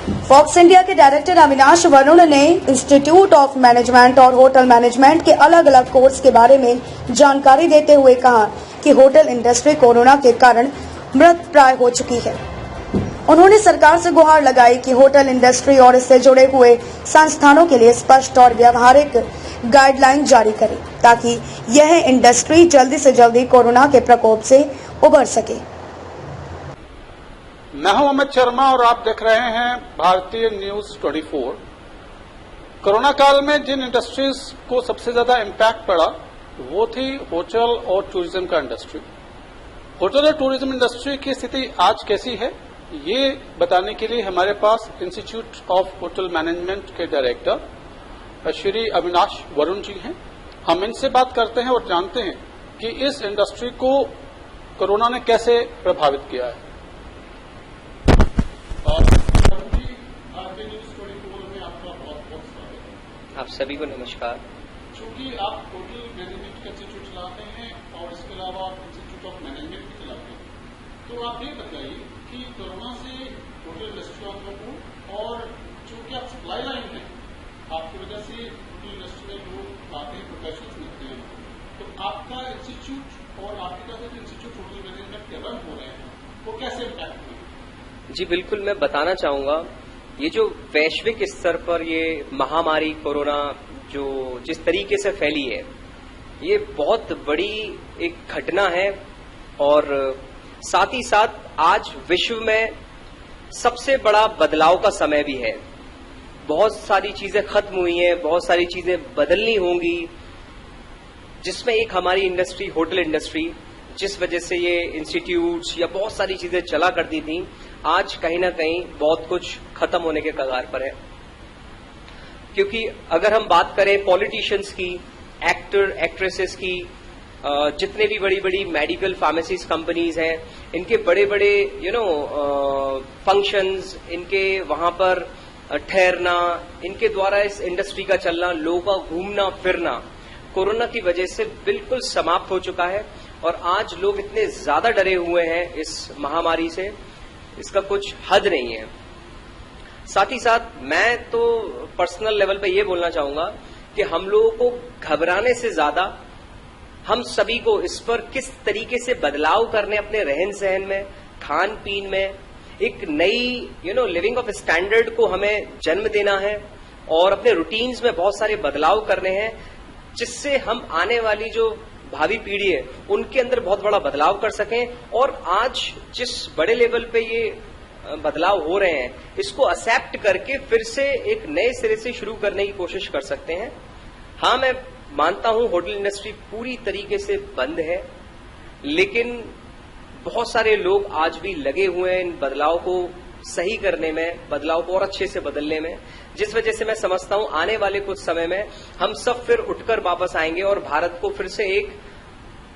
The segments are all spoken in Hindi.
फॉक्स इंडिया के डायरेक्टर अविनाश वरुण ने इंस्टीट्यूट ऑफ मैनेजमेंट और होटल मैनेजमेंट के अलग अलग कोर्स के बारे में जानकारी देते हुए कहा कि होटल इंडस्ट्री कोरोना के कारण मृत प्राय हो चुकी है। उन्होंने सरकार से गुहार लगाई कि होटल इंडस्ट्री और इससे जुड़े हुए संस्थानों के लिए स्पष्ट और व्यावहारिक गाइडलाइन जारी करे ताकि यह इंडस्ट्री जल्दी से जल्दी कोरोना के प्रकोप से उबर सके। मैं हूं अमित शर्मा और आप देख रहे हैं भारतीय न्यूज 24। कोरोना काल में जिन इंडस्ट्रीज को सबसे ज्यादा इम्पैक्ट पड़ा वो थी होटल और टूरिज्म का इंडस्ट्री। होटल और टूरिज्म इंडस्ट्री की स्थिति आज कैसी है ये बताने के लिए हमारे पास इंस्टीट्यूट ऑफ होटल मैनेजमेंट के डायरेक्टर श्री अविनाश वरुण जी हैं। हम इनसे बात करते हैं और जानते हैं कि इस इंडस्ट्री को कोरोना ने कैसे प्रभावित किया है। आप सभी को नमस्कार। चूंकि आप होटल मैनेजमेंट का इंस्टीट्यूट चलाते हैं और इसके अलावा आप इंस्टीट्यूट ऑफ मैनेजमेंट भी चलाते हैं, तो आप ये बताइए कि कोरोना से होटल इंडस्ट्री वालों को और चूंकि आप सप्लाई लाइन है आपकी वजह से होटल इंडस्ट्री में लोग आते हैं, प्रोफेशनल्स मिलते हैं, तो आपका इंस्टीट्यूट और आपके पास जो इंस्टीट्यूट होटल मैनेजमेंट के रन हो रहे हैं वो कैसे इम्पैक्ट हुए? जी बिल्कुल, मैं बताना चाहूंगा ये जो वैश्विक स्तर पर ये महामारी कोरोना जो जिस तरीके से फैली है ये बहुत बड़ी एक घटना है और साथ ही साथ आज विश्व में सबसे बड़ा बदलाव का समय भी है। बहुत सारी चीजें खत्म हुई हैं, बहुत सारी चीजें बदलनी होंगी, जिसमें एक हमारी इंडस्ट्री होटल इंडस्ट्री जिस वजह से ये इंस्टीट्यूट्स या बहुत सारी चीजें चला करती थी आज कहीं ना कहीं बहुत कुछ खत्म होने के कगार पर है। क्योंकि अगर हम बात करें पॉलिटिशियंस की, एक्टर एक्ट्रेसेस की, जितने भी बड़ी बड़ी मेडिकल फार्मेसीज कंपनीज हैं, इनके बड़े बड़े फंक्शंस, इनके वहां पर ठहरना, इनके द्वारा इस इंडस्ट्री का चलना, लोगों का घूमना फिरना कोरोना की वजह से बिल्कुल समाप्त हो चुका है। और आज लोग इतने ज्यादा डरे हुए हैं इस महामारी से, इसका कुछ हद नहीं है। साथ ही साथ मैं तो पर्सनल लेवल पे ये बोलना चाहूंगा कि हम लोगों को घबराने से ज्यादा हम सभी को इस पर किस तरीके से बदलाव करने, अपने रहन सहन में, खान पीन में एक नई लिविंग ऑफ स्टैंडर्ड को हमें जन्म देना है और अपने रूटीन्स में बहुत सारे बदलाव करने हैं, जिससे हम आने वाली जो भावी पीढ़ी है उनके अंदर बहुत बड़ा बदलाव कर सकें और आज जिस बड़े लेवल पे ये बदलाव हो रहे हैं इसको एक्सेप्ट करके फिर से एक नए सिरे से शुरू करने की कोशिश कर सकते हैं। हाँ, मैं मानता हूं होटल इंडस्ट्री पूरी तरीके से बंद है, लेकिन बहुत सारे लोग आज भी लगे हुए हैं इन बदलाव को सही करने में, बदलाव को और अच्छे से बदलने में, जिस वजह से मैं समझता हूं आने वाले कुछ समय में हम सब फिर उठकर वापस आएंगे और भारत को फिर से एक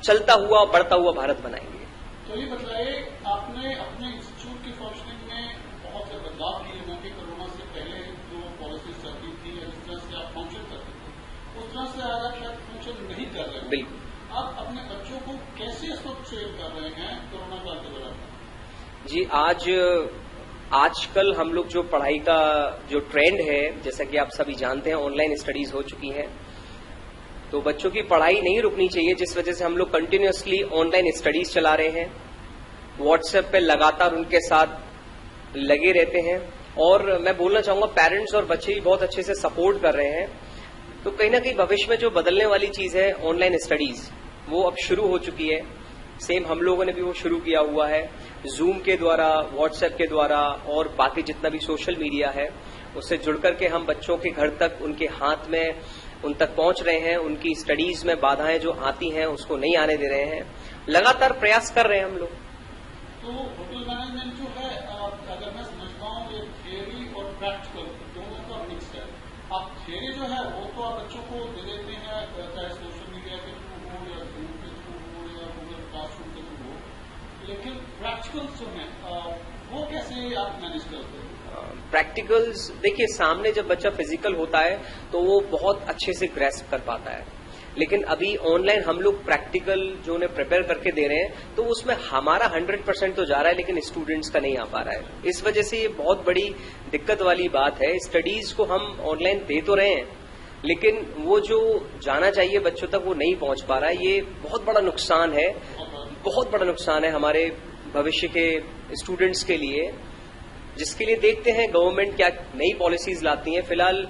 चलता हुआ बढ़ता हुआ भारत बनाएंगे। तो ये बताइए, आपने अपने इंस्टीट्यूट की फंक्शनिंग में बहुत से बदलाव किए होंगे। कोरोना से पहले जो पॉलिसी चलती थी या जिस तरह से आप फंक्शन करते थे उस तरह से आज आप शायद फंक्शन नहीं कर रहे हैं। बिल्कुल। आप अपने बच्चों को कैसे इस वक्त ट्रेन कर रहे हैं कोरोना काल के दौरान? जी, आजकल हम लोग जो पढ़ाई का जो ट्रेंड है, जैसा कि आप सभी जानते हैं, ऑनलाइन स्टडीज हो चुकी है, तो बच्चों की पढ़ाई नहीं रुकनी चाहिए, जिस वजह से हम लोग कंटिन्यूअसली ऑनलाइन स्टडीज चला रहे हैं। व्हाट्सएप पे लगातार उनके साथ लगे रहते हैं और मैं बोलना चाहूंगा पेरेंट्स और बच्चे भी बहुत अच्छे से सपोर्ट कर रहे हैं। तो कहीं ना कहीं भविष्य में जो बदलने वाली चीज है ऑनलाइन स्टडीज, वो अब शुरू हो चुकी है। सेम हम लोगों ने भी वो शुरू किया हुआ है, जूम के द्वारा, व्हाट्सएप के द्वारा और बाकी जितना भी सोशल मीडिया है उससे जुड़ करके हम बच्चों के घर तक, उनके हाथ में उन तक पहुंच रहे हैं। उनकी स्टडीज में बाधाएं जो आती हैं उसको नहीं आने दे रहे हैं, लगातार प्रयास कर रहे हैं हम लोग। तो होटल मैनेजमेंट जो है, अगर मैं समझता हूँ ये थियरी और प्रैक्टिकल दोनों का मिक्स है। आप थियरी जो है वो तो आप बच्चों को दे देते हैं, चाहे सोशल मीडिया के थ्रू हो या जूम के थ्रू हो या गूगल क्लासरूम के थ्रू हो, लेकिन प्रैक्टिकल्स जो है वो कैसे आप मैनेज करते हैं? प्रैक्टिकल्स देखिए, सामने जब बच्चा फिजिकल होता है तो वो बहुत अच्छे से ग्रैस्प कर पाता है, लेकिन अभी ऑनलाइन हम लोग प्रैक्टिकल जो उन्हें प्रिपेयर करके दे रहे हैं तो उसमें हमारा 100% तो जा रहा है, लेकिन स्टूडेंट्स का नहीं आ पा रहा है। इस वजह से ये बहुत बड़ी दिक्कत वाली बात है। स्टडीज को हम ऑनलाइन दे तो रहे हैं, लेकिन वो जो जाना चाहिए बच्चों तक वो नहीं पहुंच पा रहा है। ये बहुत बड़ा नुकसान है, बहुत बड़ा नुकसान है हमारे भविष्य के स्टूडेंट्स के लिए, जिसके लिए देखते हैं गवर्नमेंट क्या नई पॉलिसीज लाती है। फिलहाल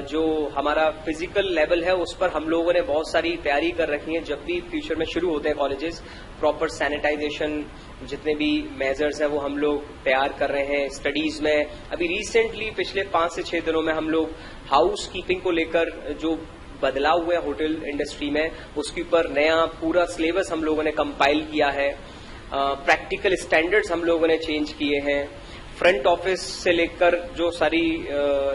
जो हमारा फिजिकल लेवल है उस पर हम लोगों ने बहुत सारी तैयारी कर रखी है। जब भी फ्यूचर में शुरू होते हैं कॉलेजेस, प्रॉपर सैनिटाइजेशन, जितने भी मेजर्स हैं वो हम लोग तैयार कर रहे हैं। स्टडीज में अभी रिसेंटली पिछले 5 से 6 दिनों में हम लोग हाउस कीपिंग को लेकर जो बदलाव हुए होटल इंडस्ट्री में, उसके ऊपर नया पूरा सिलेबस हम लोगों ने कंपाइल किया है। प्रैक्टिकल स्टैंडर्ड्स हम लोगों ने चेंज किए हैं। फ्रंट ऑफिस से लेकर जो सारी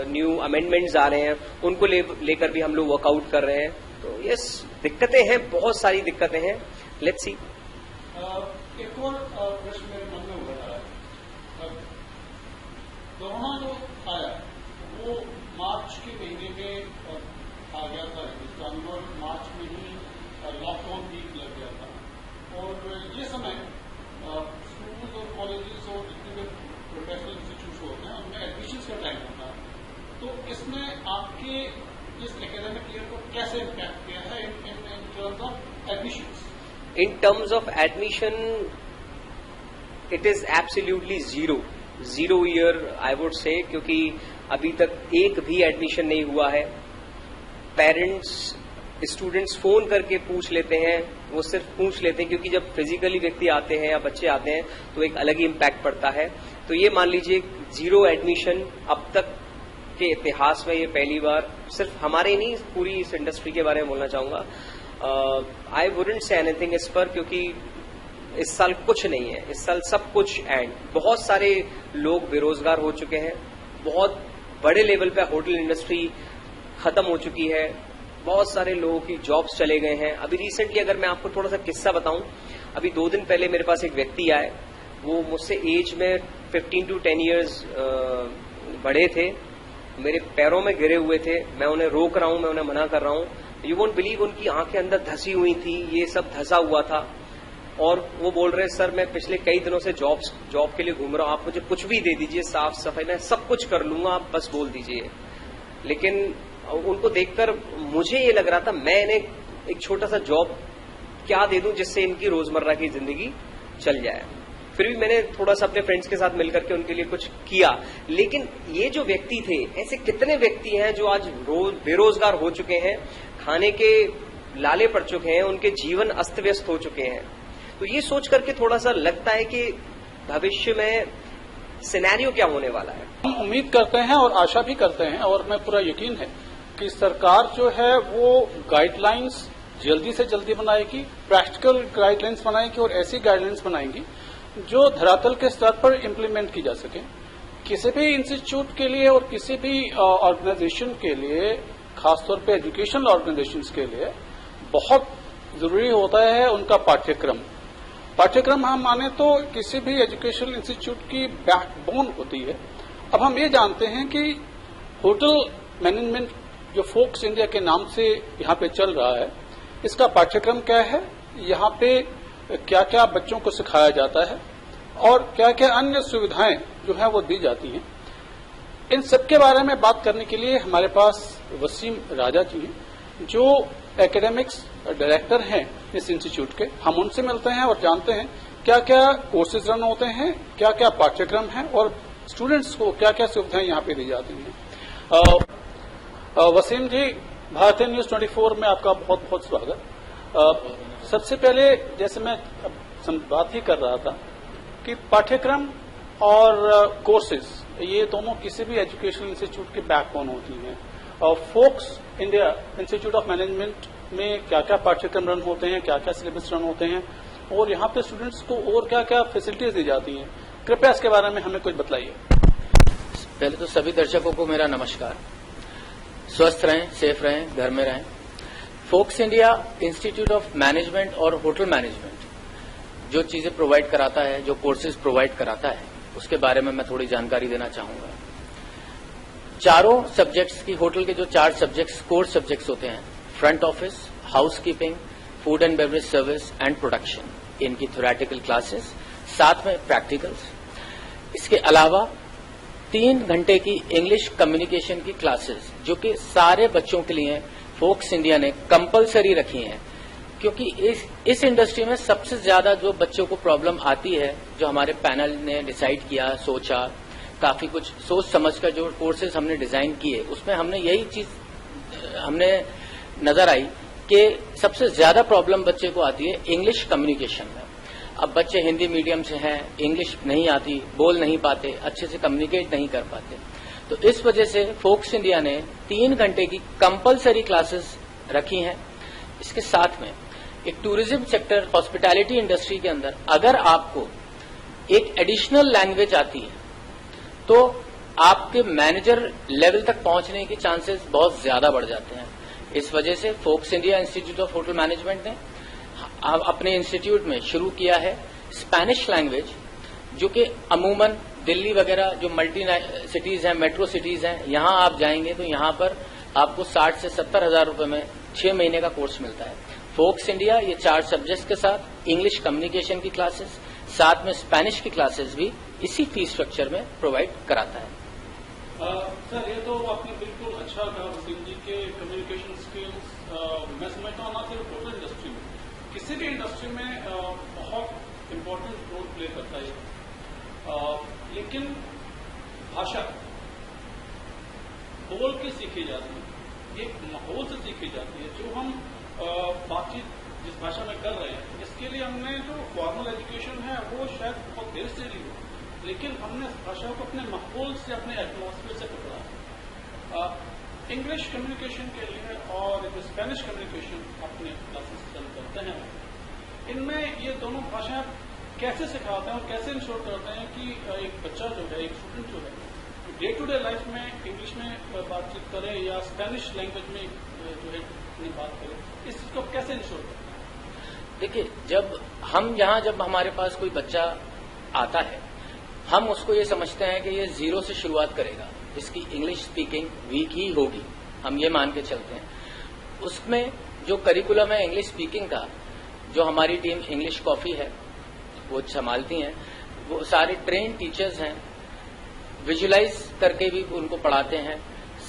न्यू अमेंडमेंट्स आ रहे हैं उनको लेकर भी हम लोग वर्कआउट कर रहे हैं। तो यस, दिक्कतें हैं, बहुत सारी दिक्कतें हैं। Let's see. एक और प्रश्न मेरे मन में उभर रहा है। कोरोना जो आया वो मार्च के महीने में आ गया था, जनवरी मार्च में ही लॉकडाउन भी लग गया था, और ये समय स्कूल और कॉलेजेस और जितने भी प्रोफेशनल इंस्टीट्यूट होते हैं उनमें एडमिशन का टाइम होता है। तो इसने आपके इस एकेडमिक ईयर को कैसे इम्पैक्ट किया है in terms of admissions? In terms of admission, it is absolutely zero year I would say, क्योंकि अभी तक एक भी एडमिशन नहीं हुआ है। पेरेंट्स स्टूडेंट्स फोन करके पूछ लेते हैं, वो सिर्फ पूछ लेते हैं, क्योंकि जब फिजिकली व्यक्ति आते हैं या बच्चे आते हैं तो एक अलग ही इम्पैक्ट पड़ता है। तो ये मान लीजिए 0 एडमिशन अब तक के इतिहास में, ये पहली बार, सिर्फ हमारे नहीं पूरी इस इंडस्ट्री के बारे में बोलना चाहूंगा। आई वुडंट से एनीथिंग इस पर, क्योंकि इस साल कुछ नहीं है, इस साल सब कुछ एंड। बहुत सारे लोग बेरोजगार हो चुके हैं, बहुत बड़े लेवल पे होटल इंडस्ट्री खत्म हो चुकी है, बहुत सारे लोगों की जॉब्स चले गए हैं। अभी रिसेंटली अगर मैं आपको थोड़ा सा किस्सा बताऊं, अभी 2 दिन पहले मेरे पास एक व्यक्ति आए, वो मुझसे एज में 15 to 10 ईयर्स बड़े थे, मेरे पैरों में गिरे हुए थे। मैं उन्हें रोक रहा हूं, मैं उन्हें मना कर रहा हूं। यू वोंट बिलीव, उनकी आंखें अंदर धसी हुई थी, ये सब धसा हुआ था, और वो बोल रहे सर मैं पिछले कई दिनों से जॉब के लिए घूम रहा हूं, आप मुझे कुछ भी दे दीजिए, साफ सफाई मैं सब कुछ कर लूंगा, आप बस बोल दीजिए। लेकिन उनको देखकर मुझे ये लग रहा था मैं इन्हें एक छोटा सा जॉब क्या दे दूं जिससे इनकी रोजमर्रा की जिंदगी चल जाए। फिर भी मैंने थोड़ा सा अपने फ्रेंड्स के साथ मिलकर के उनके लिए कुछ किया। लेकिन ये जो व्यक्ति थे, ऐसे कितने व्यक्ति हैं जो आज बेरोजगार हो चुके हैं, खाने के लाले पड़ चुके हैं, उनके जीवन अस्त व्यस्त हो चुके हैं। तो ये सोच करके थोड़ा सा लगता है कि भविष्य में सिनेरियो क्या होने वाला है। हम उम्मीद करते हैं और आशा भी करते हैं, और मैं पूरा यकीन है कि सरकार जो है वो गाइडलाइंस जल्दी से जल्दी बनाएगी, प्रैक्टिकल गाइडलाइंस बनाएगी, और ऐसी गाइडलाइंस बनाएगी जो धरातल के स्तर पर इम्प्लीमेंट की जा सके। किसी भी इंस्टीट्यूट के लिए और किसी भी ऑर्गेनाइजेशन के लिए, खासतौर पे एजुकेशनल ऑर्गेनाइजेशंस के लिए बहुत जरूरी होता है उनका पाठ्यक्रम हम माने तो किसी भी एजुकेशनल इंस्टीट्यूट की बैकबोन होती है। अब हम ये जानते हैं कि होटल मैनेजमेंट जो फोक्स इंडिया के नाम से यहाँ पे चल रहा है, इसका पाठ्यक्रम क्या है, यहाँ पे क्या क्या बच्चों को सिखाया जाता है, और क्या क्या अन्य सुविधाएं जो है वो दी जाती हैं। इन सब के बारे में बात करने के लिए हमारे पास वसीम राजा जी हैं, जो एकेडमिक्स डायरेक्टर हैं इस इंस्टीट्यूट के। हम उनसे मिलते हैं और जानते हैं क्या क्या कोर्सेज रन होते हैं, क्या क्या पाठ्यक्रम है, और स्टूडेंट्स को क्या क्या सुविधाएं यहाँ पे दी जाती हैं। वसीम जी, भारतीय न्यूज 24 में आपका बहुत बहुत स्वागत। सबसे पहले, जैसे मैं बात ही कर रहा था कि पाठ्यक्रम और कोर्सेज, ये दोनों किसी भी एजुकेशनल इंस्टीट्यूट की बैकबोन होती हैं। और Fox India Institute of Management में क्या क्या पाठ्यक्रम रन होते हैं, क्या क्या सिलेबस रन होते हैं, और यहाँ पे स्टूडेंट्स को और क्या क्या फैसिलिटीज दी जाती हैं, कृपया इसके बारे में हमें कुछ बताइए। पहले तो सभी दर्शकों को मेरा नमस्कार। स्वस्थ रहें, सेफ रहें, घर में रहें। Fox India Institute of Management और होटल मैनेजमेंट जो चीजें प्रोवाइड कराता है, जो कोर्सेज प्रोवाइड कराता है, उसके बारे में मैं थोड़ी जानकारी देना चाहूंगा। चारों सब्जेक्ट्स की, होटल के जो 4 सब्जेक्ट्स कोर सब्जेक्ट्स होते हैं, front office, housekeeping, food and beverage service and production, इनकी थ्योरेटिकल क्लासेस, साथ में प्रैक्टिकल्स। इसके अलावा 3 घंटे की इंग्लिश कम्युनिकेशन की क्लासेस जो कि सारे बच्चों के लिए फोक्स इंडिया ने कंपलसरी रखी हैं, क्योंकि इस इंडस्ट्री में सबसे ज्यादा जो बच्चों को प्रॉब्लम आती है, जो हमारे पैनल ने डिसाइड किया, सोचा, काफी कुछ सोच समझकर जो कोर्सेज हमने डिजाइन किए, उसमें हमने यही चीज हमने नजर आई कि सबसे ज्यादा प्रॉब्लम बच्चे को आती है इंग्लिश कम्युनिकेशन में। अब बच्चे हिंदी मीडियम से हैं, इंग्लिश नहीं आती, बोल नहीं पाते, अच्छे से कम्युनिकेट नहीं कर पाते, तो इस वजह से फोक्स इंडिया ने 3 घंटे की कंपलसरी क्लासेस रखी हैं। इसके साथ में एक टूरिज्म सेक्टर, हॉस्पिटैलिटी इंडस्ट्री के अंदर अगर आपको एक एडिशनल लैंग्वेज आती है तो आपके मैनेजर लेवल तक पहुंचने के चांसेस बहुत ज्यादा बढ़ जाते हैं। इस वजह से Fox India Institute of Hotel Management ने अपने इंस्टीट्यूट में शुरू किया है स्पेनिश लैंग्वेज, जो कि अमूमन दिल्ली वगैरह जो मल्टी सिटीज हैं, मेट्रो सिटीज हैं, यहां आप जाएंगे तो यहां पर आपको 60 से 70 हजार रुपए में 6 महीने का कोर्स मिलता है। फोक्स इंडिया ये 4 सब्जेक्ट्स के साथ इंग्लिश कम्युनिकेशन की क्लासेस, साथ में स्पेनिश की क्लासेस भी इसी फीस स्ट्रक्चर में प्रोवाइड कराता है। सर, ये तो आपने बिल्कुल अच्छा कहा वसीम जी के कम्युनिकेशन स्किल्स मैं समझता हूँ ना सिर्फ होटल इंडस्ट्री में, किसी भी इंडस्ट्री में बहुत इम्पोर्टेंट रोल प्ले करता है। लेकिन भाषा बोल के सीखी जाती है, एक माहौल से सीखी जाती है। जो हम बातचीत जिस भाषा में कर रहे हैं, इसके लिए हमने जो फॉर्मल एजुकेशन है वो शायद बहुत देर से ली हो, लेकिन हमने इस भाषा को अपने माहौल से, अपने एटमॉस्फेयर से पकड़ा। इंग्लिश कम्युनिकेशन के लिए और जो स्पेनिश कम्युनिकेशन अपने क्लासेस चालू करते हैं, इनमें ये दोनों भाषाएं कैसे सिखाते हैं और कैसे इंश्योर करते हैं कि एक बच्चा जो है, एक स्टूडेंट जो है, डे टू डे लाइफ में इंग्लिश में बातचीत करे या स्पेनिश लैंग्वेज में जो है अपनी बात करे, इस चीज को कैसे इंश्योर करते हैं? देखिए, जब हमारे पास कोई बच्चा आता है, हम उसको ये समझते हैं कि ये 0 से शुरुआत करेगा, इसकी इंग्लिश स्पीकिंग वीक ही होगी, हम ये मान के चलते हैं। उसमें जो करिकुलम है इंग्लिश स्पीकिंग का, जो हमारी टीम इंग्लिश कॉफी है वो संभालती हैं, वो सारे ट्रेन टीचर्स हैं, विजुलाइज करके भी उनको पढ़ाते हैं।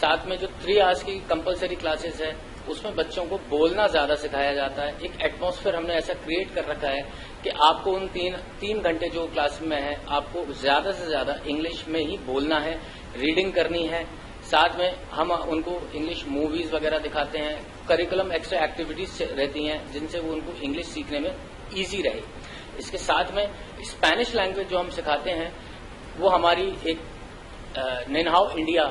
साथ में जो 3 आवर्स की कंपलसरी क्लासेस है, उसमें बच्चों को बोलना ज्यादा सिखाया जाता है। एक एटमॉस्फेयर हमने ऐसा क्रिएट कर रखा है कि आपको उन 3 घंटे जो क्लास में है, आपको ज्यादा से ज्यादा इंग्लिश में ही बोलना है, रीडिंग करनी है। साथ में हम उनको इंग्लिश मूवीज वगैरह दिखाते हैं, करिकुलम एक्स्ट्रा एक्टिविटीज रहती हैं जिनसे वो उनको इंग्लिश सीखने में ईजी रहे। इसके साथ में स्पेनिश लैंग्वेज जो हम सिखाते हैं, वो हमारी एक निनहाओ इंडिया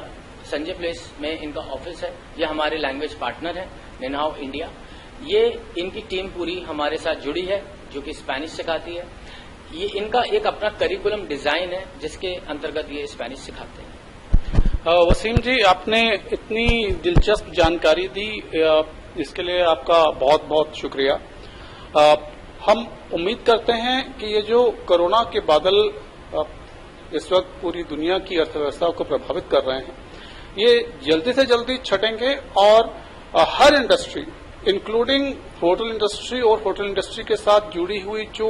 संजय प्लेस में इनका ऑफिस है, ये हमारे लैंग्वेज पार्टनर है निनहाओ इंडिया। ये इनकी टीम पूरी हमारे साथ जुड़ी है जो कि स्पेनिश सिखाती है। ये इनका एक अपना करिकुलम डिजाइन है जिसके अंतर्गत ये स्पेनिश सिखाते हैं। वसीम जी, आपने इतनी दिलचस्प जानकारी दी, इसके लिए आपका बहुत बहुत शुक्रिया। हम उम्मीद करते हैं कि ये जो कोरोना के बादल इस वक्त पूरी दुनिया की अर्थव्यवस्था को प्रभावित कर रहे हैं, ये जल्दी से जल्दी छटेंगे और हर इंडस्ट्री इंक्लूडिंग होटल इंडस्ट्री और होटल इंडस्ट्री के साथ जुड़ी हुई जो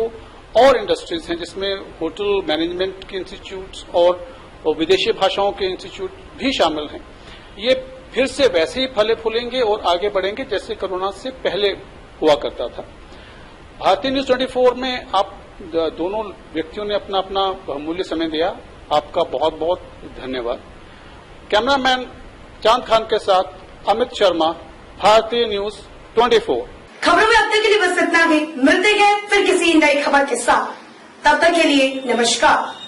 और इंडस्ट्रीज हैं, जिसमें होटल मैनेजमेंट के इंस्टीट्यूट्स और विदेशी भाषाओं के इंस्टीट्यूट भी शामिल हैं, ये फिर से वैसे ही फले फूलेंगे और आगे बढ़ेंगे जैसे कोरोना से पहले हुआ करता था। भारतीय न्यूज 24 में आप दोनों व्यक्तियों ने अपना अपना बहुमूल्य समय दिया, आपका बहुत बहुत धन्यवाद। कैमरामैन चांद खान के साथ अमित शर्मा, भारतीय न्यूज 24। खबरों में अब तक के लिए बस इतना ही। मिलते हैं फिर किसी नई खबर के साथ, तब तक के लिए नमस्कार।